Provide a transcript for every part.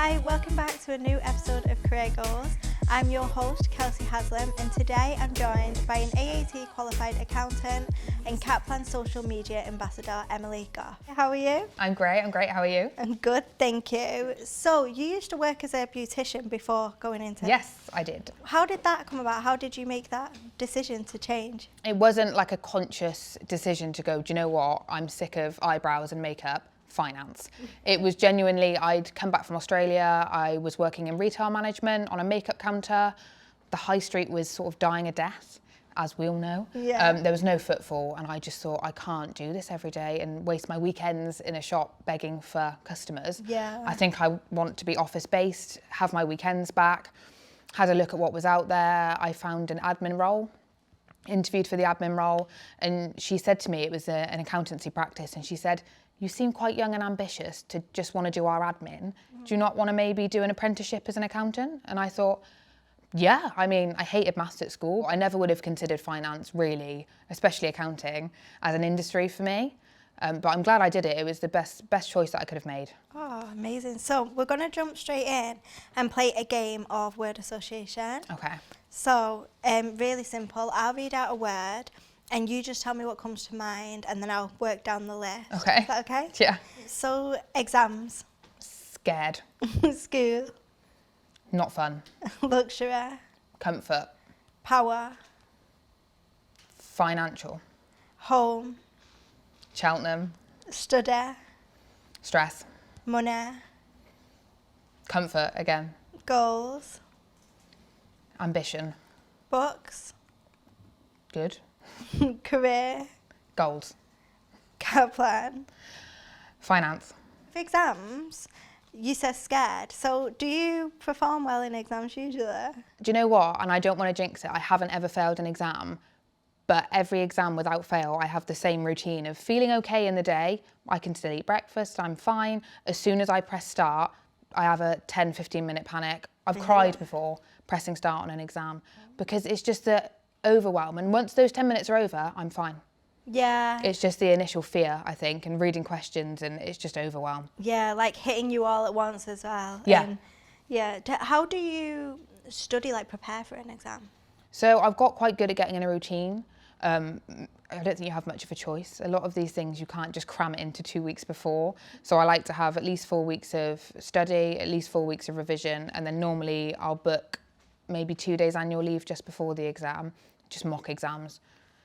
Hi, welcome back to a new episode of Career Goals. I'm your host, Kelsey Haslam, and today I'm joined by an AAT qualified accountant and Kaplan social media ambassador, Emily Gough. How are you? I'm great. How are you? I'm good, thank you. So you used to work as a beautician before going into... Yes, I did. How did that come about? How did you make that decision to change? It wasn't like a conscious decision to go, do you know what? I'm sick of eyebrows and makeup. Finance. It was genuinely, I'd come back from Australia, I was working in retail management on a makeup counter. The high street was sort of dying a death, as we all know. Yeah. There was no footfall, and I just thought, I can't do this every day and waste my weekends in a shop begging for customers. Yeah. I think I want to be office-based, have my weekends back. Had a look at what was out there. I found an admin role, interviewed for the admin role, and she said to me, it was an accountancy practice, and she said, you seem quite young and ambitious to just want to do our admin. Do you not want to maybe do an apprenticeship as an accountant? And I thought, yeah, I mean, I hated maths at school. I never would have considered finance really, especially accounting, as an industry for me. But I'm glad I did it. It was the best choice that I could have made. Oh, amazing. So we're going to jump straight in and play a game of word association. Okay. So really simple. I'll read out a word and you just tell me what comes to mind and then I'll work down the list. Okay. Is that okay? Yeah. So exams. Scared. School. Not fun. Luxury. Comfort. Power. Financial. Home. Cheltenham. Study. Stress. Money. Comfort again. Goals. Ambition. Books. Good. Career. Goals. Kaplan. Finance. For exams, you said scared. So do you perform well in exams usually? Do you know what? And I don't want to jinx it. I haven't ever failed an exam, but every exam without fail, I have the same routine of feeling okay in the day. I can still eat breakfast. I'm fine. As soon as I press start, I have a 10, 15-minute panic. I've cried before pressing start on an exam because it's just the overwhelm. And once those 10 minutes are over, I'm fine. Yeah. It's just the initial fear, I think, and reading questions, and it's just overwhelm. Yeah, like hitting you all at once as well. Yeah. And yeah. How do you study, like prepare for an exam? So I've got quite good at getting in a routine. I don't think you have much of a choice. A lot of these things you can't just cram it into 2 weeks before. So I like to have at least 4 weeks of study, at least 4 weeks of revision, and then normally I'll book maybe 2 days annual leave just before the exam, just mock exams.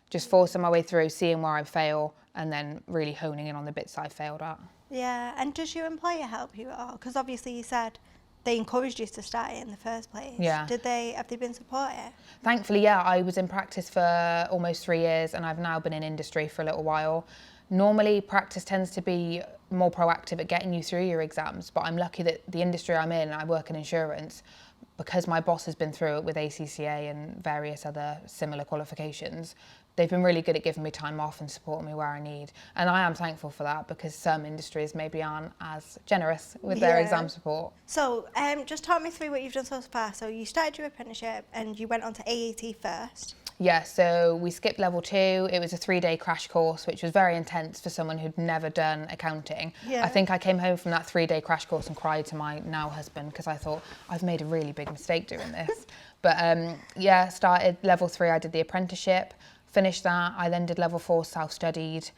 Just forcing my way through, seeing where I fail, and then really honing in on the bits that I failed at. Yeah, and does your employer help you at all? Because obviously you said they encouraged you to start it in the first place. Yeah. Have they been supportive? Thankfully, yeah, I was in practice for almost 3 years and I've now been in industry for a little while. Normally, practice tends to be more proactive at getting you through your exams, but I'm lucky that the industry I'm in, I work in insurance, because my boss has been through it with ACCA and various other similar qualifications. They've been really good at giving me time off and supporting me where I need. And I am thankful for that because some industries maybe aren't as generous with their exam support. So just talk me through what you've done so far. So you started your apprenticeship and you went on to AAT first. Yeah, so we skipped level 2. It was a 3-day crash course, which was very intense for someone who'd never done accounting. Yeah. I think I came home from that 3-day crash course and cried to my now husband because I thought, I've made a really big mistake doing this. But yeah, started level 3, I did the apprenticeship. Finished that, I then did level 4, self-studied.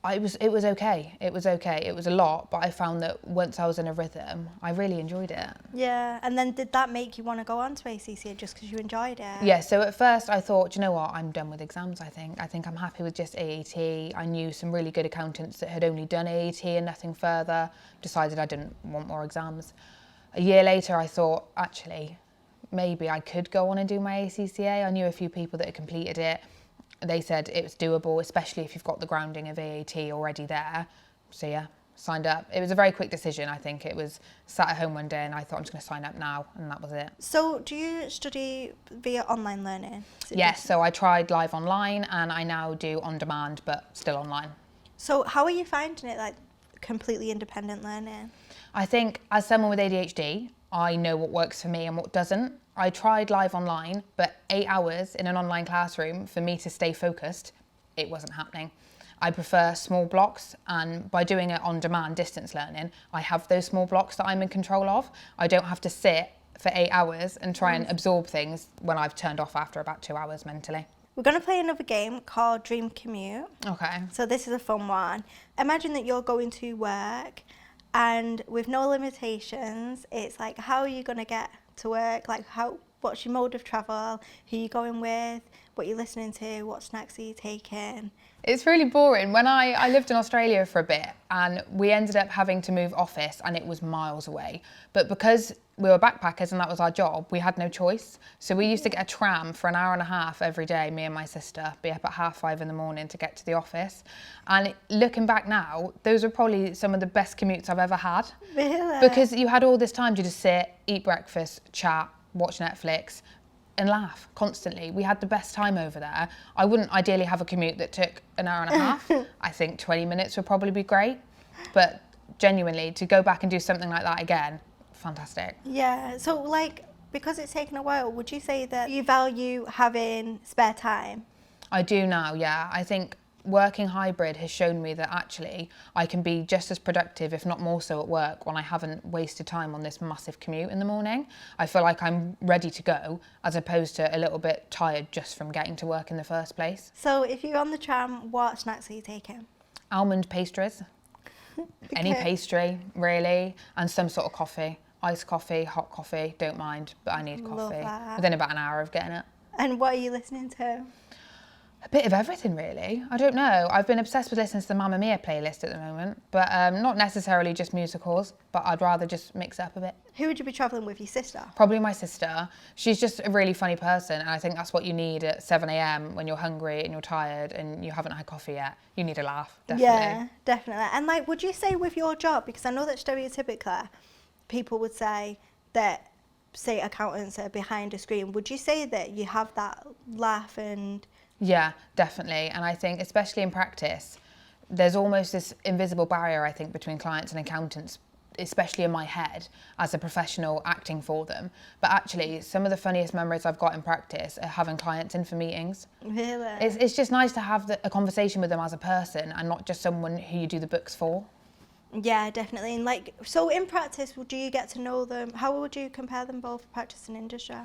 It was okay. It was okay. It was a lot, but I found that once I was in a rhythm, I really enjoyed it. Yeah, and then did that make you want to go on to ACCA just because you enjoyed it? Yeah, so at first I thought, do you know what, I'm done with exams, I think. I think I'm happy with just AAT. I knew some really good accountants that had only done AAT and nothing further. Decided I didn't want more exams. A year later, I thought, actually, maybe I could go on and do my ACCA. I knew a few people that had completed it. They said it was doable, especially if you've got the grounding of AAT already there. So yeah, signed up. It was a very quick decision, I think. It was sat at home one day and I thought I'm just going to sign up now, and that was it. So do you study via online learning? Yes, so I tried live online and I now do on demand, but still online. So how are you finding it, like completely independent learning? I think as someone with ADHD, I know what works for me and what doesn't. I tried live online, but 8 hours in an online classroom for me to stay focused, it wasn't happening. I prefer small blocks, and by doing it on demand distance learning, I have those small blocks that I'm in control of. I don't have to sit for 8 hours and try and absorb things when I've turned off after about 2 hours mentally. We're going to play another game called Dream Commute. Okay. So this is a fun one. Imagine that you're going to work and with no limitations, it's like, how are you going to get to work? Like, what's your mode of travel? Who are you going with? What are you listening to? What snacks are you taking? It's really boring. When I lived in Australia for a bit, and we ended up having to move office, and it was miles away. But because we were backpackers and that was our job, we had no choice. So we used to get a tram for an hour and a half every day, me and my sister, be up at 5:30 in the morning to get to the office. And looking back now, those are probably some of the best commutes I've ever had. Really? Because you had all this time to just sit, eat breakfast, chat, watch Netflix, and laugh constantly. We had the best time over there. I wouldn't ideally have a commute that took an hour and a half. I think 20 minutes would probably be great. But genuinely, to go back and do something like that again, fantastic. Yeah, so like, because it's taken a while, would you say that you value having spare time? I do now, yeah. I think working hybrid has shown me that actually I can be just as productive, if not more so, at work when I haven't wasted time on this massive commute in the morning. I feel like I'm ready to go, as opposed to a little bit tired just from getting to work in the first place. So if you're on the tram, what snacks are you taking? Almond pastries, any Okay. pastry really, and some sort of coffee. Iced coffee, hot coffee, don't mind, but I need Love coffee. that. Within about an hour of getting it. And what are you listening to? A bit of everything, really. I don't know. I've been obsessed with listening to the Mamma Mia playlist at the moment, but not necessarily just musicals, but I'd rather just mix it up a bit. Who would you be travelling with, your sister? Probably my sister. She's just a really funny person, and I think that's what you need at 7 a.m. when you're hungry and you're tired and you haven't had coffee yet. You need a laugh, definitely. Yeah, definitely. And like, would you say with your job, because I know that stereotypically people would say that, say, accountants are behind a screen, would you say that you have that laugh and... Yeah, definitely. And I think, especially in practice, there's almost this invisible barrier, I think, between clients and accountants, especially in my head as a professional acting for them. But actually, some of the funniest memories I've got in practice are having clients in for meetings. Really? It's just nice to have a conversation with them as a person and not just someone who you do the books for. Yeah, definitely. And like, so in practice, do you get to know them? How would you compare them both, practice and industry?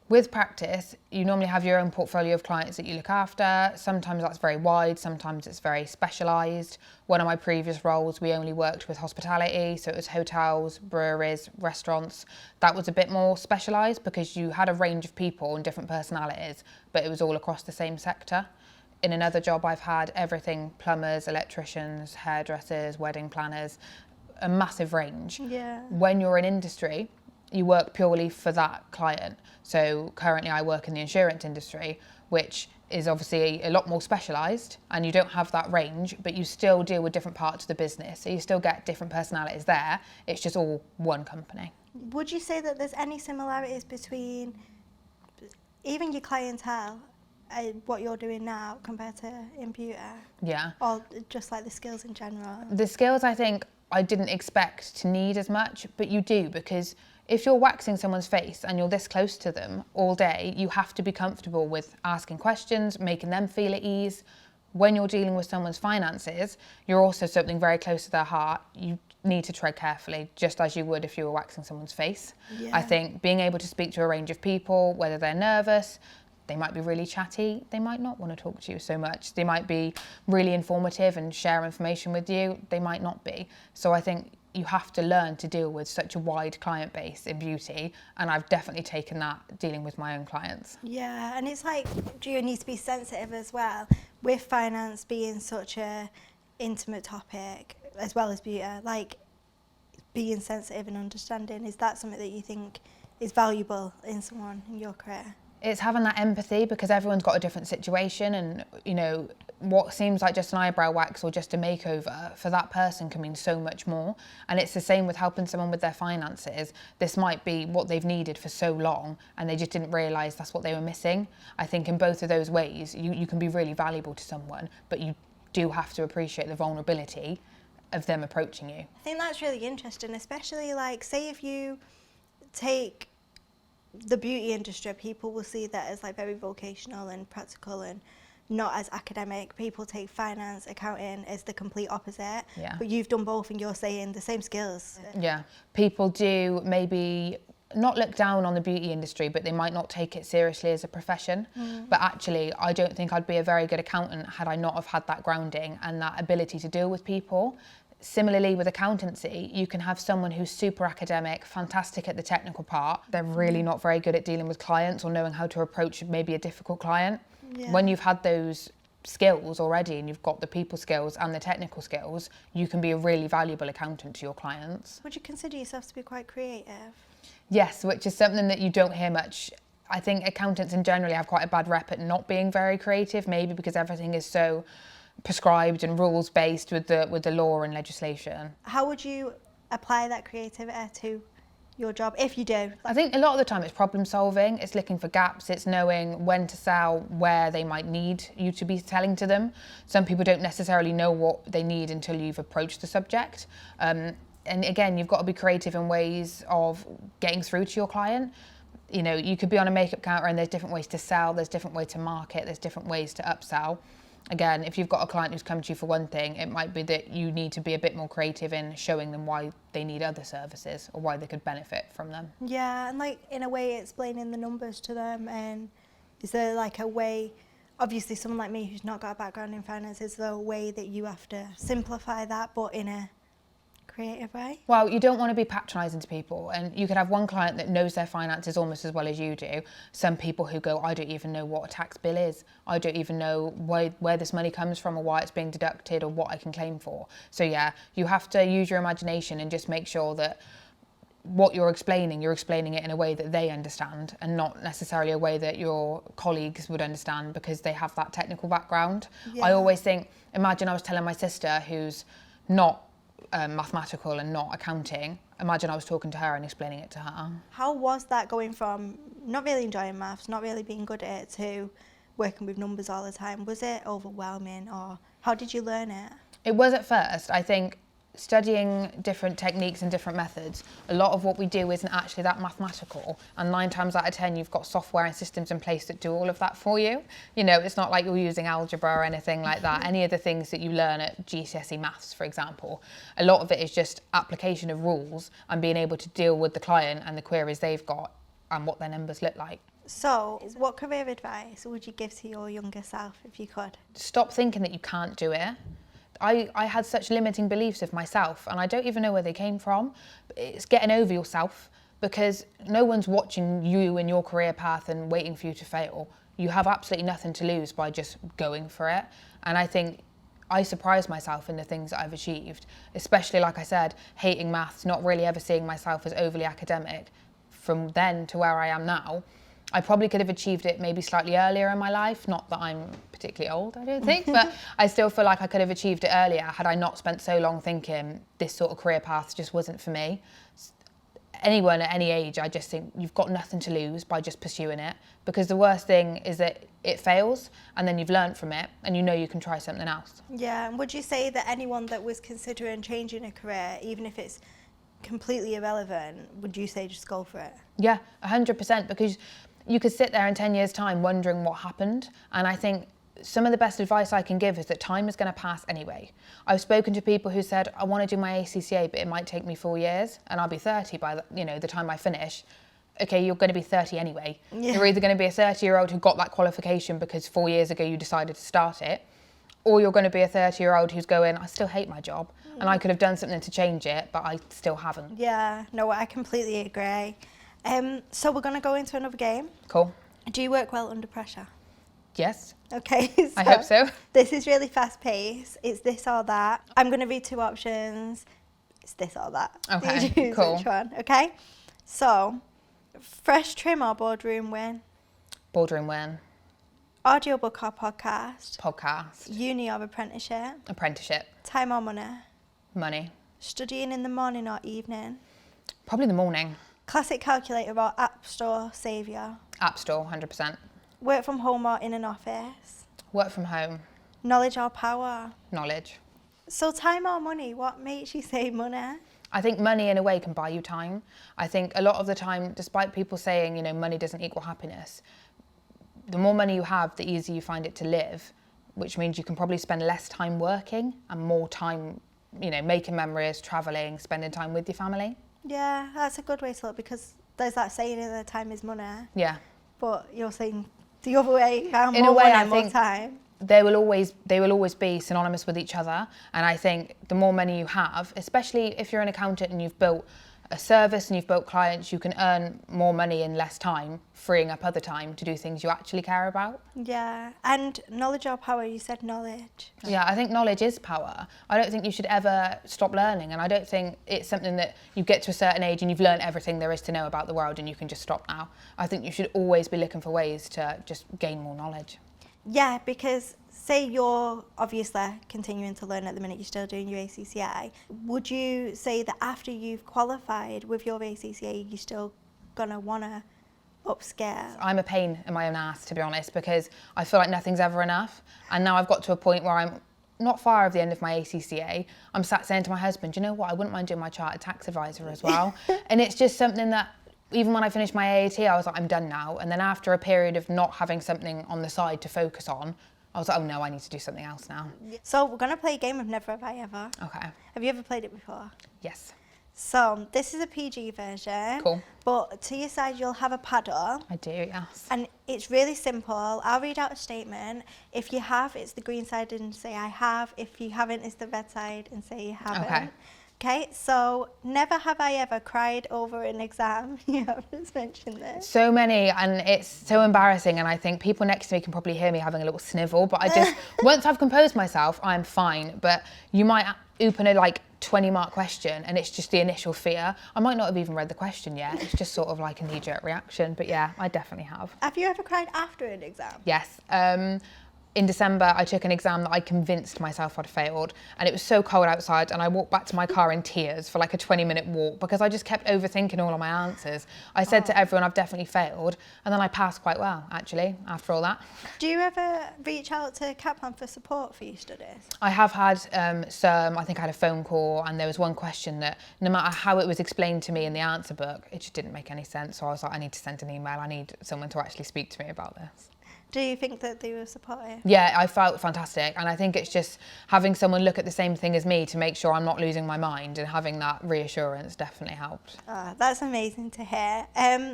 With practice, you normally have your own portfolio of clients that you look after. Sometimes that's very wide, sometimes it's very specialised. One of my previous roles, we only worked with hospitality, so it was hotels, breweries, restaurants. That was a bit more specialised because you had a range of people and different personalities, but it was all across the same sector. In another job, I've had everything: plumbers, electricians, hairdressers, wedding planners, a massive range. Yeah. When you're in industry, you work purely for that client. So currently I work in the insurance industry, which is obviously a lot more specialised, and you don't have that range, but you still deal with different parts of the business. So you still get different personalities there. It's just all one company. Would you say that there's any similarities between even your clientele and what you're doing now compared to in beauty? Yeah. Or just like the skills in general? The skills, I think, I didn't expect to need as much, but you do, because if you're waxing someone's face and you're this close to them all day, you have to be comfortable with asking questions, making them feel at ease. When you're dealing with someone's finances, you're also something very close to their heart. You need to tread carefully, just as you would if you were waxing someone's face. Yeah. I think being able to speak to a range of people, whether they're nervous, they might be really chatty, they might not want to talk to you so much. They might be really informative and share information with you, they might not be. So I think you have to learn to deal with such a wide client base in beauty, and I've definitely taken that dealing with my own clients. Yeah, and it's like, do you need to be sensitive as well with finance being such a intimate topic as well as beauty, like being sensitive and understanding, is that something that you think is valuable in someone in your career? It's having that empathy, because everyone's got a different situation, and you know, what seems like just an eyebrow wax or just a makeover for that person can mean so much more. And it's the same with helping someone with their finances. This might be what they've needed for so long and they just didn't realise that's what they were missing. I think in both of those ways you can be really valuable to someone, but you do have to appreciate the vulnerability of them approaching you. I think that's really interesting, especially like, say if you take the beauty industry, people will see that as like very vocational and practical and not as academic. People take finance, accounting as the complete opposite. Yeah. But you've done both and you're saying the same skills. Yeah. People do maybe not look down on the beauty industry, but they might not take it seriously as a profession. But actually, I don't think I'd be a very good accountant had I not have had that grounding and that ability to deal with people. Similarly with accountancy, you can have someone who's super academic, fantastic at the technical part. They're really not very good at dealing with clients or knowing how to approach maybe a difficult client. Yeah. When you've had those skills already and you've got the people skills and the technical skills, you can be a really valuable accountant to your clients. Would you consider yourself to be quite creative? Yes, which is something that you don't hear much. I think accountants in general have quite a bad rep at not being very creative, maybe because everything is so prescribed and rules based with the law and legislation. How would you apply that creativity to your job, if you do? I think a lot of the time it's problem solving, it's looking for gaps, it's knowing when to sell, where they might need you to be selling to them. Some people don't necessarily know what they need until you've approached the subject. And again, you've got to be creative in ways of getting through to your client. You know, you could be on a makeup counter and there's different ways to sell, there's different ways to market, there's different ways to upsell. Again, if you've got a client who's come to you for one thing, it might be that you need to be a bit more creative in showing them why they need other services or why they could benefit from them. Yeah, and like in a way explaining the numbers to them. And is there like a way, obviously someone like me who's not got a background in finance, is there a way that you have to simplify that but in a creative way? Well, you don't want to be patronising to people, and you could have one client that knows their finances almost as well as you do. Some people who go, I don't even know what a tax bill is. I don't even know where this money comes from or why it's being deducted or what I can claim for. So yeah, you have to use your imagination and just make sure that what you're explaining it in a way that they understand and not necessarily a way that your colleagues would understand because they have that technical background. Yeah. I always think, imagine I was telling my sister who's not mathematical and not accounting, imagine I was talking to her and explaining it to her. How was that going from not really enjoying maths, not really being good at it, to working with numbers all the time? Was it overwhelming, or how did you learn it? It was at first. I think studying different techniques and different methods, a lot of what we do isn't actually that mathematical, and 9 times out of 10 you've got software and systems in place that do all of that for you. You know, it's not like you're using algebra or anything like that. Any of the things that you learn at GCSE maths, for example, a lot of it is just application of rules and being able to deal with the client and the queries they've got and what their numbers look like. So what career advice would you give to your younger self if you could? Stop thinking that you can't do it. I had such limiting beliefs of myself, and I don't even know where they came from. It's getting over yourself, because no one's watching you in your career path and waiting for you to fail. You have absolutely nothing to lose by just going for it. And I think I surprised myself in the things that I've achieved, especially, like I said, hating maths, not really ever seeing myself as overly academic. From then to where I am now, I probably could have achieved it maybe slightly earlier in my life. Not that I'm particularly old, I don't think, but I still feel like I could have achieved it earlier had I not spent so long thinking this sort of career path just wasn't for me. Anyone at any age, I just think you've got nothing to lose by just pursuing it, because the worst thing is that it fails and then you've learned from it and you know you can try something else. Yeah, and would you say that anyone that was considering changing a career, even if it's completely irrelevant, would you say just go for it? Yeah, 100%, because you could sit there in 10 years' time wondering what happened. And I think some of the best advice I can give is that time is going to pass anyway. I've spoken to people who said, I want to do my ACCA, but it might take me 4 years and I'll be 30 by the time I finish. Okay, you're going to be 30 anyway. Yeah. You're either going to be a 30-year-old who got that qualification because 4 years ago you decided to start it, or you're going to be a 30-year-old who's going, I still hate my job and I could have done something to change it, but I still haven't. Yeah, no, I completely agree. So we're going to go into another game. Cool. Do you work well under pressure? Yes. Okay. So I hope so. This is really fast paced. It's this or that. I'm going to read 2 options. It's this or that. Okay, You choose cool. which one, okay? So, fresh trim or boardroom win? Boardroom win. Audiobook or podcast? Podcast. Uni or apprenticeship? Apprenticeship. Time or money? Money. Studying in the morning or evening? Probably the morning. Classic calculator or app store saviour? App Store, 100%. Work from home or in an office? Work from home. Knowledge or power? Knowledge. So time or money? What makes you say money? I think money in a way can buy you time. I think a lot of the time, despite people saying, money doesn't equal happiness, the more money you have, the easier you find it to live. which means you can probably spend less time working and more time, you know, making memories, travelling, spending time with your family. Yeah, that's a good way to look, because there's that saying that time is money. Yeah. But you're saying the other way, In a way, money, I more think time. they will always be synonymous with each other. And I think the more money you have, especially if you're an accountant and you've built a service and you've built clients, you can earn more money in less time, freeing up other time to do things you actually care about. Yeah, and knowledge or power, you said knowledge. Yeah, I think knowledge is power. I don't think you should ever stop learning, and I don't think it's something that you get to a certain age and you've learned everything there is to know about the world and you can just stop now. I think you should always be looking for ways to just gain more knowledge. Yeah, because say you're obviously continuing to learn at the minute, you're still doing your ACCA. Would you say that after you've qualified with your ACCA, you're still gonna wanna upscale? I'm a pain in my own ass, to be honest, because I feel like nothing's ever enough. And now I've got to a point where I'm not far of the end of my ACCA. I'm sat saying to my husband, you know what, I wouldn't mind doing my chartered tax advisor as well. And it's just something that, even when I finished my AAT, I was like, I'm done now. And then after a period of not having something on the side to focus on, I was like, oh no, I need to do something else now. So we're gonna play a game of Never Have I Ever. Okay. Have you ever played it before? Yes. So this is a PG version. Cool. But to your side, you'll have a paddle. I do, yes. And it's really simple. I'll read out a statement. If you have, it's the green side and say I have. If you haven't, it's the red side and say you haven't. Okay. Okay, so never have I ever cried over an exam. You have just mentioned this. So many, and it's so embarrassing, and I think people next to me can probably hear me having a little snivel, but I just, once I've composed myself, I'm fine. But you might open a 20-mark question and it's just the initial fear. I might not have even read the question yet. It's just sort of like a knee-jerk reaction. But yeah, I definitely have. Have you ever cried after an exam? Yes. In December, I took an exam that I convinced myself I'd failed, and it was so cold outside, and I walked back to my car in tears for like a 20-minute walk because I just kept overthinking all of my answers. I said to everyone, I've definitely failed, and then I passed quite well, actually, after all that. Do you ever reach out to Kaplan for support for your studies? I have had some, I think I had a phone call, and there was one question that no matter how it was explained to me in the answer book, it just didn't make any sense. So I was like, I need to send an email. I need someone to actually speak to me about this. Do you think that they were supportive? Yeah, I felt fantastic. And I think it's just having someone look at the same thing as me to make sure I'm not losing my mind, and having that reassurance definitely helped. Oh, that's amazing to hear.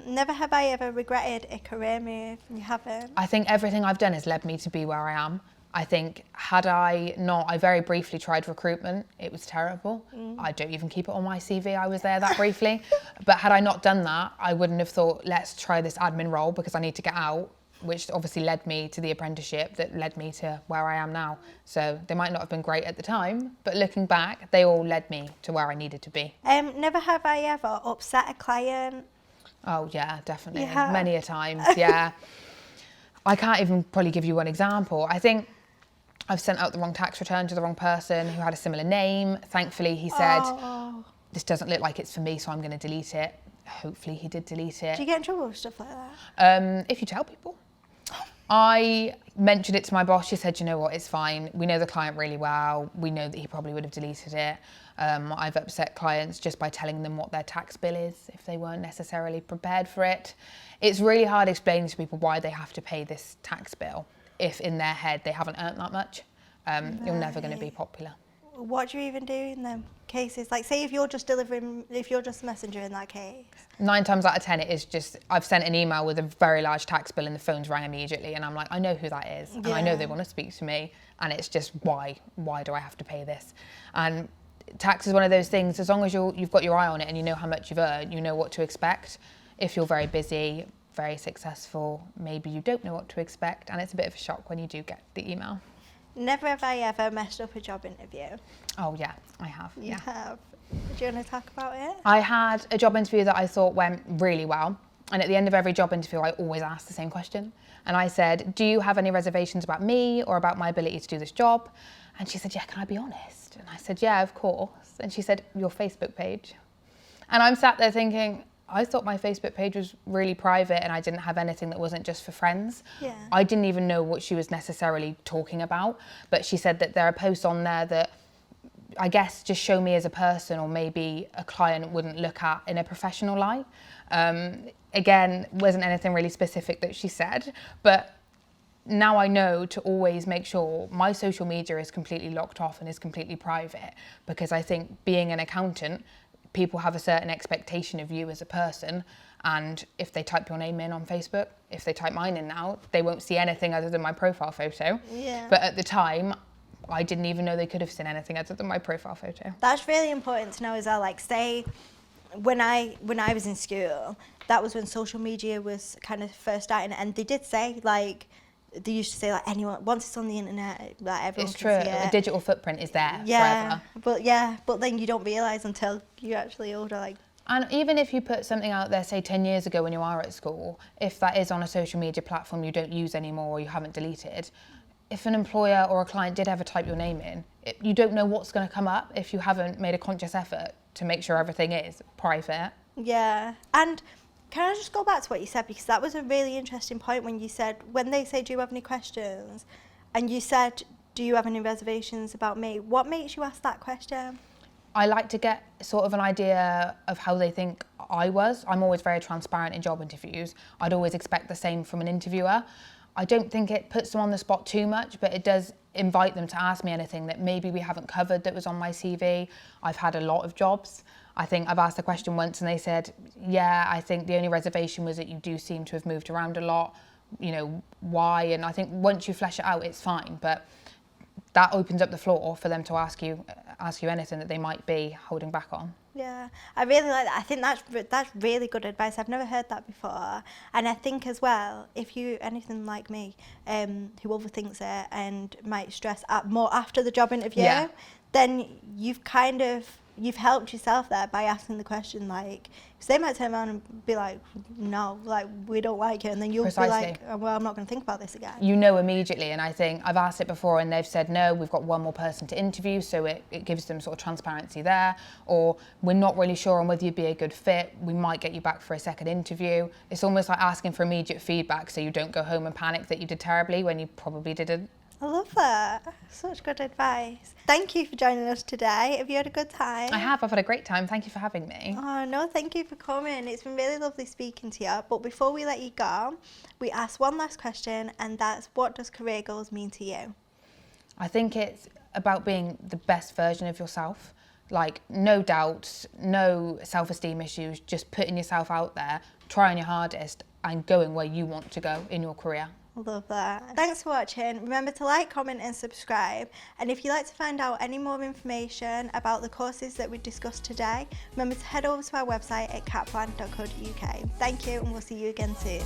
Never have I ever regretted a career move. You haven't? I think everything I've done has led me to be where I am. I think had I not, I very briefly tried recruitment. It was terrible. I don't even keep it on my CV. I was there that briefly. But had I not done that, I wouldn't have thought, let's try this admin role because I need to get out, which obviously led me to the apprenticeship that led me to where I am now. So they might not have been great at the time, but looking back, they all led me to where I needed to be. Never have I ever upset a client. Oh yeah, definitely. Yeah. Many a times, yeah. I can't even probably give you one example. I think I've sent out the wrong tax return to the wrong person who had a similar name. Thankfully, he said, this doesn't look like it's for me, so I'm going to delete it. Hopefully he did delete it. Do you get in trouble with stuff like that? If you tell people. I mentioned it to my boss. She said, you know what, it's fine. We know the client really well. We know that he probably would have deleted it. I've upset clients just by telling them what their tax bill is if they weren't necessarily prepared for it. It's really hard explaining to people why they have to pay this tax bill if in their head they haven't earned that much. You're never going to be popular. What do you even do in them cases? Like, say if you're just a messenger in that case. 9 times out of 10, it is just, I've sent an email with a very large tax bill and the phone's rang immediately, and I'm like, I know who that is, and I know they want to speak to me, and it's just, why do I have to pay this? And tax is one of those things, as long as you've got your eye on it and you know how much you've earned, you know what to expect. If you're very busy, very successful, maybe you don't know what to expect, and it's a bit of a shock when you do get the email. Never have I ever messed up a job interview. Oh yeah, I have. You have. Do you want to talk about it? I had a job interview that I thought went really well. And at the end of every job interview, I always ask the same question. And I said, do you have any reservations about me or about my ability to do this job? And she said, yeah, can I be honest? And I said, yeah, of course. And she said, your Facebook page. And I'm sat there thinking, I thought my Facebook page was really private and I didn't have anything that wasn't just for friends. Yeah. I didn't even know what she was necessarily talking about, but she said that there are posts on there that I guess just show me as a person, or maybe a client wouldn't look at in a professional light. Again, wasn't anything really specific that she said, but now I know to always make sure my social media is completely locked off and is completely private, because I think being an accountant, people have a certain expectation of you as a person, and if they type your name in on Facebook, if they type mine in now, they won't see anything other than my profile photo. Yeah. But at the time, I didn't even know they could have seen anything other than my profile photo. That's really important to know as well. Like, say, when I was in school, that was when social media was kind of first starting, and they did say, like, they used to say, like, anyone, once it's on the internet, like, everyone It's can true, see it. a digital footprint is there Yeah, forever. but then you don't realise until you're actually older, like. And even if you put something out there, say 10 years ago when you are at school, if that is on a social media platform you don't use anymore or you haven't deleted, if an employer or a client did ever type your name in, you don't know what's going to come up if you haven't made a conscious effort to make sure everything is private. Yeah, and can I just go back to what you said, because that was a really interesting point when you said, when they say, do you have any questions? And you said, do you have any reservations about me? What makes you ask that question? I like to get sort of an idea of how they think I was. I'm always very transparent in job interviews. I'd always expect the same from an interviewer. I don't think it puts them on the spot too much, but it does invite them to ask me anything that maybe we haven't covered that was on my CV. I've had a lot of jobs. I think I've asked the question once and they said, yeah, I think the only reservation was that you do seem to have moved around a lot, you know, why? And I think once you flesh it out, it's fine. But that opens up the floor for them to ask you anything that they might be holding back on. Yeah, I really like that. I think that's really good advice. I've never heard that before. And I think as well, if you anything like me, who overthinks it and might stress out more after the job interview, then you've helped yourself there by asking the question, like, because they might turn around and be like, no, like, we don't like it, and then you'll be like, oh, well, I'm not going to think about this again. You know immediately, and I think I've asked it before and they've said, no, we've got one more person to interview, so it gives them sort of transparency there, or we're not really sure on whether you'd be a good fit, we might get you back for a second interview. It's almost like asking for immediate feedback so you don't go home and panic that you did terribly when you probably didn't. I love that. Such good advice. Thank you for joining us today. Have you had a good time? I have. I've had a great time. Thank you for having me. Oh, no, thank you for coming. It's been really lovely speaking to you. But before we let you go, we ask one last question, and that's, what does career goals mean to you? I think it's about being the best version of yourself. Like, no doubts, no self-esteem issues, just putting yourself out there, trying your hardest and going where you want to go in your career. Love that. Thanks for watching. Remember to like, comment and subscribe. And if you'd like to find out any more information about the courses that we discussed today, remember to head over to our website at kaplan.co.uk. Thank you, and we'll see you again soon.